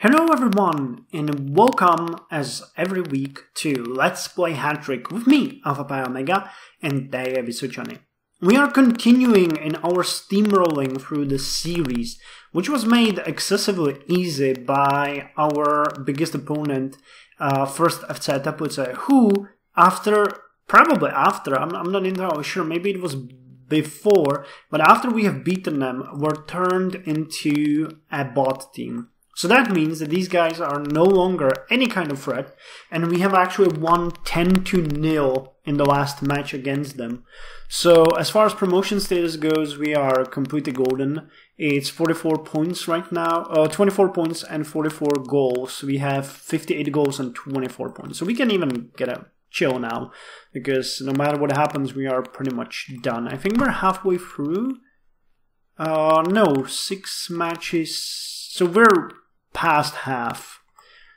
Hello everyone, and welcome as every week to Let's Play Hattrick with me, Alfapiomega, and Dave Visuchani. We are continuing in our steamrolling through the series, which was made excessively easy by our biggest opponent, first FC Teplice, who probably after, I'm not entirely sure, maybe it was before, but after we have beaten them, were turned into a bot team. So that means that these guys are no longer any kind of threat, and we have actually won 10-0 in the last match against them. So as far as promotion status goes, we are completely golden. It's 44 points right now, 24 points and 44 goals. We have 58 goals and 24 points. So we can even get a chill now, because no matter what happens, we are pretty much done. I think we're halfway through. No, 6 matches. So we're past half.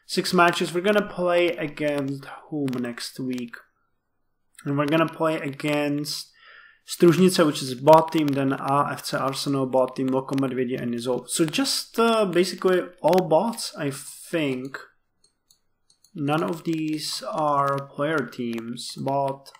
6 matches. We're gonna play against whom next week? And we're gonna play against Stružnica, which is a bot team, then FC Arsenal bot team, Loko Medvedia and Izol. So just basically all bots, I think. None of these are player teams. Bot.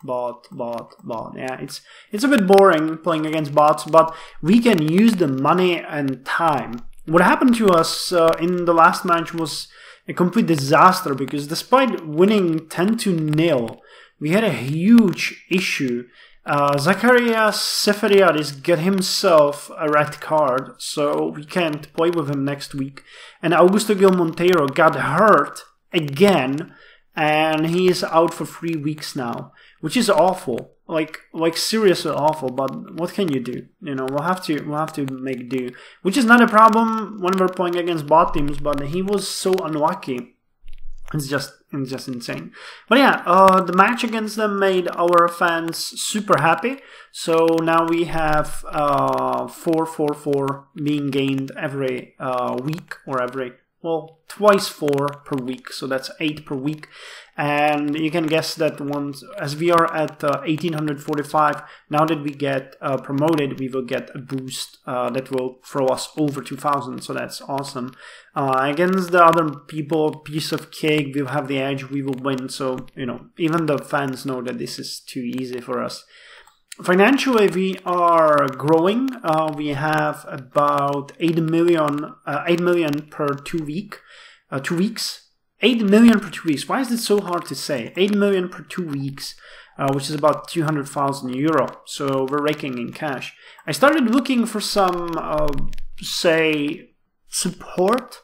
Yeah, it's a bit boring playing against bots, but we can use the money and time. What happened to us in the last match was a complete disaster, because despite winning 10-0, we had a huge issue. Zacharias Seferiadis got himself a red card, so we can't play with him next week. And Augusto Gil Monteiro got hurt again, and he is out for 3 weeks now, which is awful. Like seriously awful, but what can you do? You know, we'll have to make do, which is not a problem when we're playing against bot teams, but he was so unlucky. It's just insane. But yeah, the match against them made our fans super happy. So now we have 4 being gained every week, or twice 4 per week, so that's 8 per week. And you can guess that once, as we are at 1845, now that we get promoted, we will get a boost that will throw us over 2000, so that's awesome. Against the other people, piece of cake, we'll have the edge, we will win, so, you know, even the fans know that this is too easy for us. Financially, we are growing. We have about 8 million per 2 weeks. 8 million per 2 weeks. Why is it so hard to say? 8 million per 2 weeks, which is about 200,000 euro. So we're raking in cash. I started looking for some, say, support.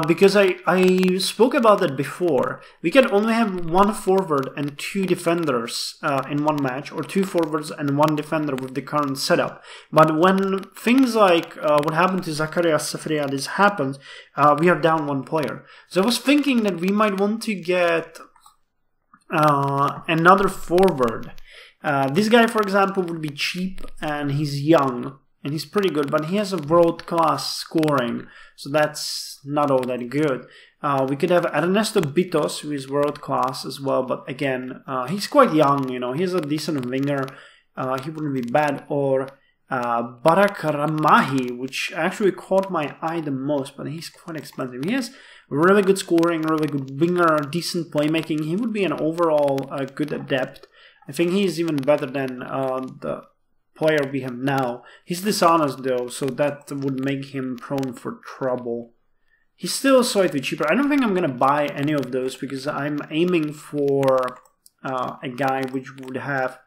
Because I spoke about that before. We can only have 1 forward and 2 defenders in one match, or 2 forwards and 1 defender with the current setup. But when things like what happened to Zacharias Seferiadis happens, we are down 1 player. So I was thinking that we might want to get another forward. This guy, for example, would be cheap, and he's young. And he's pretty good, but he has a world-class scoring, so that's not all that good. We could have Ernesto Bitos, who is world-class as well, but again, he's quite young, you know, he's a decent winger, he wouldn't be bad. Or Barak Ramahi, which actually caught my eye the most, but he's quite expensive. He has really good scoring, really good winger, decent playmaking. He would be an overall good adept. I think he's even better than the player we have now. He's dishonest though, so that would make him prone for trouble. He's still slightly cheaper. I don't think I'm gonna buy any of those, because I'm aiming for a guy which would have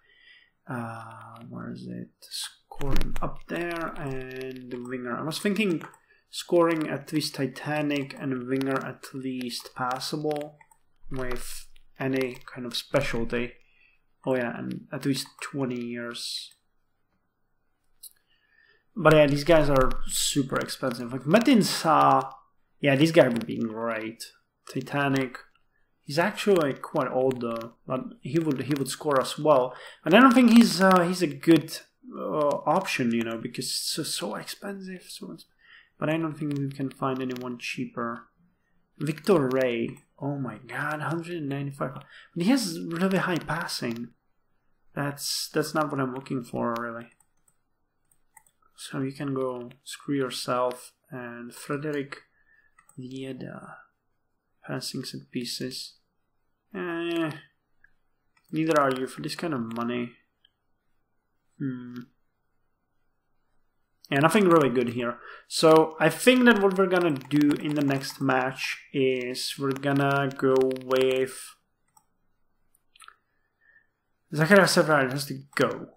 where is it? Scoring up there, and the winger. I was thinking scoring at least Titanic and winger at least passable with any kind of specialty. Oh yeah, and at least 20 years. But yeah, these guys are super expensive. Like Metin Sa, yeah, this guy would be great. Titanic, he's actually quite old though, but he would score as well. And I don't think he's a good option, you know, because it's so expensive. But I don't think we can find anyone cheaper. Victor Ray, oh my god, 195. But he has really high passing. That's not what I'm looking for, really. So you can go screw yourself. And Frederick Vieda. Passing set pieces. Neither are you for this kind of money. Yeah, nothing really good here. So I think that what we're gonna do in the next match is we're gonna go with Zakaria Severin has to go.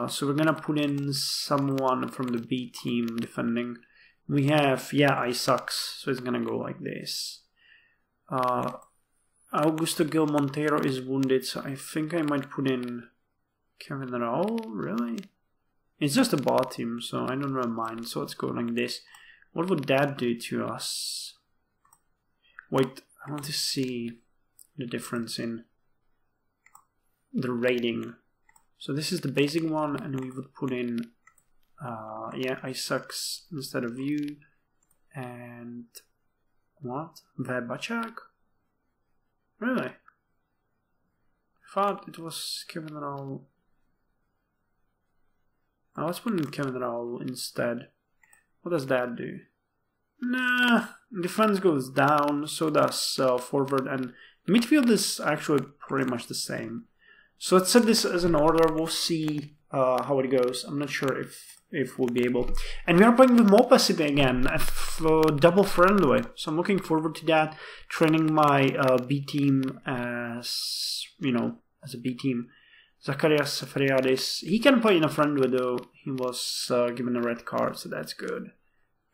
So we're gonna put in someone from the B team defending. We have, yeah, I sucks, so it's gonna go like this. Augusto Gil Monteiro is wounded, so I think I might put in Kevin Raul, really? It's just a bot team, so I don't really mind, so let's go like this. What would that do to us? Wait, I want to see the difference in the rating. So this is the basic one, and we would put in, yeah, I sucks instead of you, and what? Verbachak? Really? I thought it was Kevin Raul. Oh, let's put in Kevin Raul instead. What does that do? Nah, defense goes down, so does forward, and midfield is actually pretty much the same. So let's set this as an order. We'll see how it goes. I'm not sure if we'll be able. And we are playing with Mopacity again, double friendly. So I'm looking forward to that. Training my B team as, you know, as a B team. Zacharias Feriadis, he can play in a friendly though. He was given a red card, so that's good.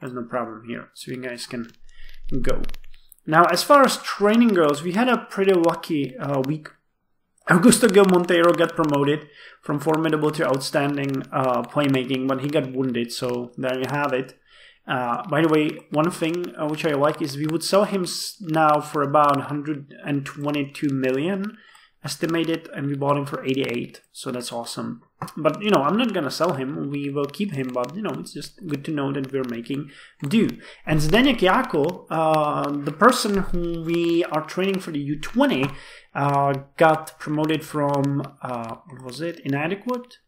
There's no problem here. So you guys can go. Now, as far as training goes, we had a pretty lucky week. Augusto Gil Monteiro got promoted from formidable to outstanding playmaking, but he got wounded, so there you have it. By the way, one thing which I like is we would sell him now for about 122 million estimated, and we bought him for 88, so that's awesome. But, you know, I'm not gonna sell him, we will keep him, but, you know, it's just good to know that we're making do. And Zdeněk Jako, the person who we are training for the U20, got promoted from, what was it, inadequate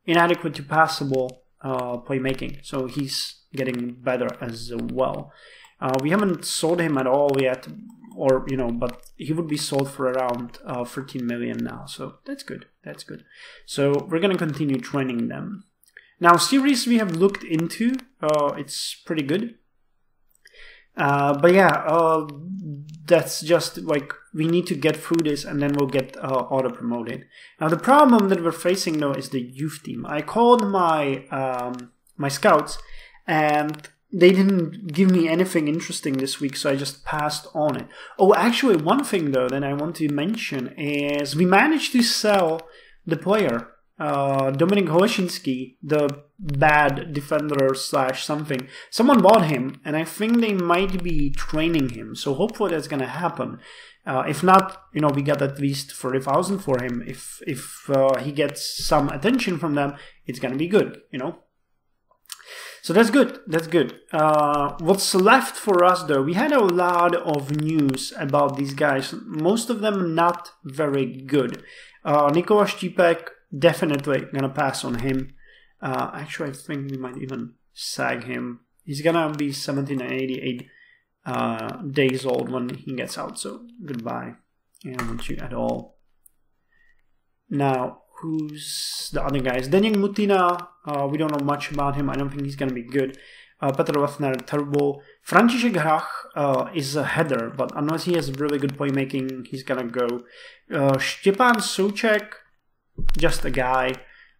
to passable playmaking, so he's getting better as well. We haven't sold him at all yet, or, you know, but he would be sold for around 13 million now, so that's good, that's good. So we're gonna continue training them. Now, series we have looked into, it's pretty good. But yeah, that's just like, we need to get through this and then we'll get auto-promoted. Now, the problem that we're facing though is the youth team. I called my, my scouts and they didn't give me anything interesting this week, so I just passed on it. Oh, actually, one thing though that I want to mention is we managed to sell the player, Dominik Holeszinski, the bad defender slash something. Someone bought him, and I think they might be training him, so hopefully that's gonna happen. If not, you know, we got at least 30,000 for him. If he gets some attention from them, it's gonna be good, you know. So that's good, that's good. What's left for us though, we had a lot of news about these guys, most of them not very good. Nikola Štipek, definitely gonna pass on him. Actually, I think we might even sag him. He's gonna be 17 and 88 days old when he gets out, so goodbye. I don't want you at all. Now, who's the other guys? Zdeněk Mutina, we don't know much about him. I don't think he's going to be good. Petr Lefner, Turbo. František Hrach is a header, but unless he has really good playmaking, he's going to go. Štěpán Souček, just a guy,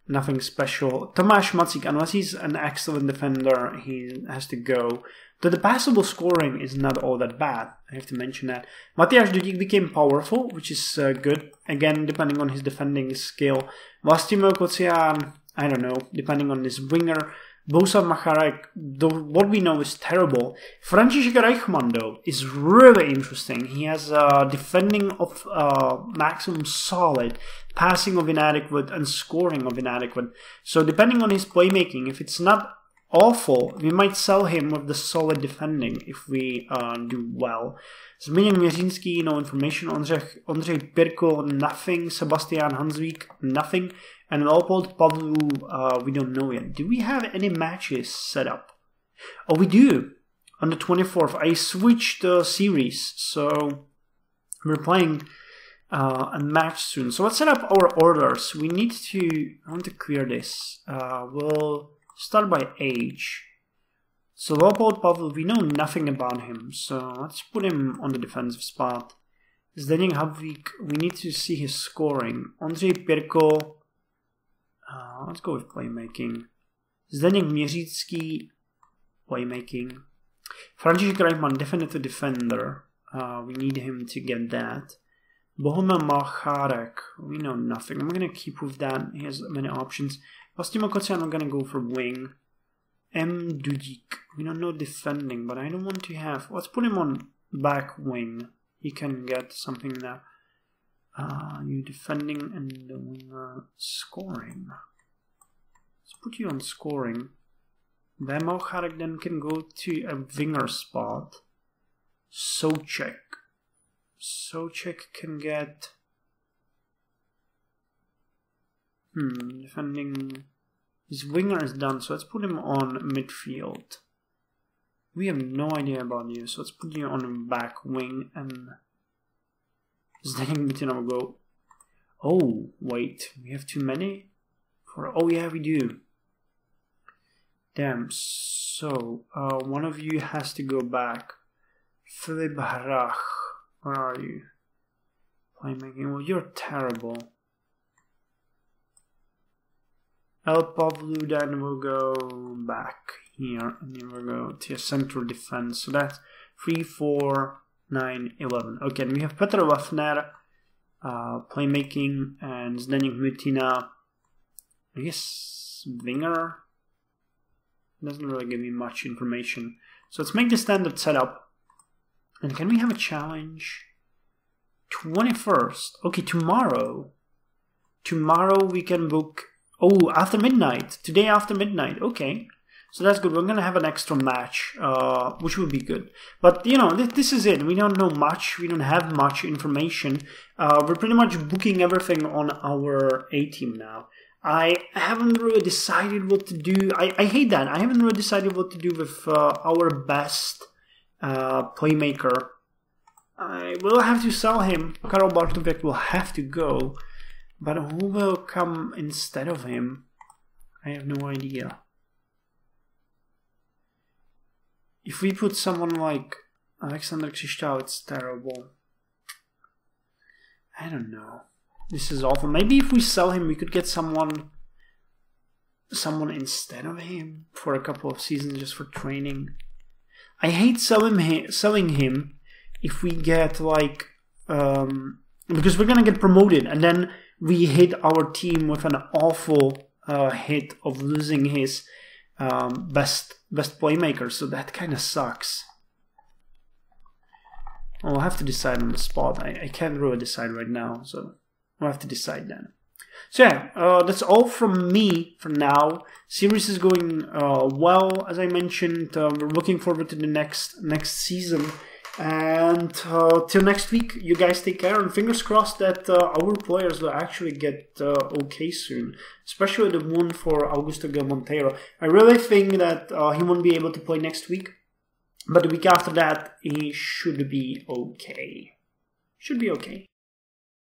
nothing special. Tomáš Macík, unless he's an excellent defender, he has to go. The passable scoring is not all that bad, I have to mention that. Matyáš Dudík became powerful, which is good, again, depending on his defending skill. Vlastimil Kocian, I don't know, depending on his winger. Bohuslav Macharek, what we know is terrible. František Reichmann, though, is really interesting. He has defending of maximum solid, passing of inadequate, and scoring of inadequate. So depending on his playmaking, if it's not awful, we might sell him with the solid defending if we do well. Zbigněk Měřínský, no information. Ondřej Pirko, nothing. Sebastian Hansvík, nothing. And Leopold Pavlu, we don't know yet. Do we have any matches set up? Oh, we do. on the 24th, I switched the series, so we're playing a match soon. So let's set up our orders. We need to, I want to clear this. We'll start by age. So Leopold Pavel, we know nothing about him, so let's put him on the defensive spot. Zdeněk Habvík, we need to see his scoring. Ondřej Pirko, let's go with playmaking. Zdeněk Měřícký, playmaking. František Reitman, definitely defender. We need him to get that. Bohumil Malcharek, we know nothing. I'm gonna keep with that. He has many options. Vlastimil Kocian, I'm gonna go for wing. M. Dudík, we don't know defending, but I don't want to have. Let's put him on back wing. He can get something there. You defending and the winger scoring. Let's put you on scoring. Then Malcharek then can go to a winger spot. Souček. Souček can get defending. His winger is done, so let's put him on midfield. We have no idea about you, so let's put you on back wing and Zdeněk Mitina will go. Oh, wait, we have too many? Oh yeah, we do. Damn, so one of you has to go back. Filip Hrach, where are you? Playmaking, well, you're terrible. El Pavlu then will go back here, and then we'll go to a central defense. So that's 3, 4, 9, 11. Okay, and we have Petr Wafner, playmaking, and Zdeněk Mitina. I guess winger. Doesn't really give me much information. So let's make the standard setup. And can we have a challenge? 21st. Okay, tomorrow. Tomorrow we can book. Oh, after midnight. Today after midnight. Okay. So that's good. We're going to have an extra match, which will be good. But, you know, this is it. We don't know much. We don't have much information. We're pretty much booking everything on our A-team now. I haven't really decided what to do. I hate that. I haven't really decided what to do with our best playmaker. I will have to sell him. Karol Bartověk will have to go. But who will come instead of him? I have no idea. If we put someone like Alexander Křišťál, it's terrible. I don't know. This is awful. Maybe if we sell him, we could get someone instead of him for a couple of seasons just for training. I hate selling him if we get like because we're gonna get promoted and then we hit our team with an awful hit of losing his best playmaker. So that kind of sucks. I'll have to decide on the spot. I can't really decide right now, so we'll have to decide then. So yeah, that's all from me for now. Series is going well, as I mentioned. We're looking forward to the next season. And till next week, you guys take care, and fingers crossed that our players will actually get okay soon, especially the one for Augusto Gil Monteiro. I really think that he won't be able to play next week, but the week after that, he should be okay. Should be okay.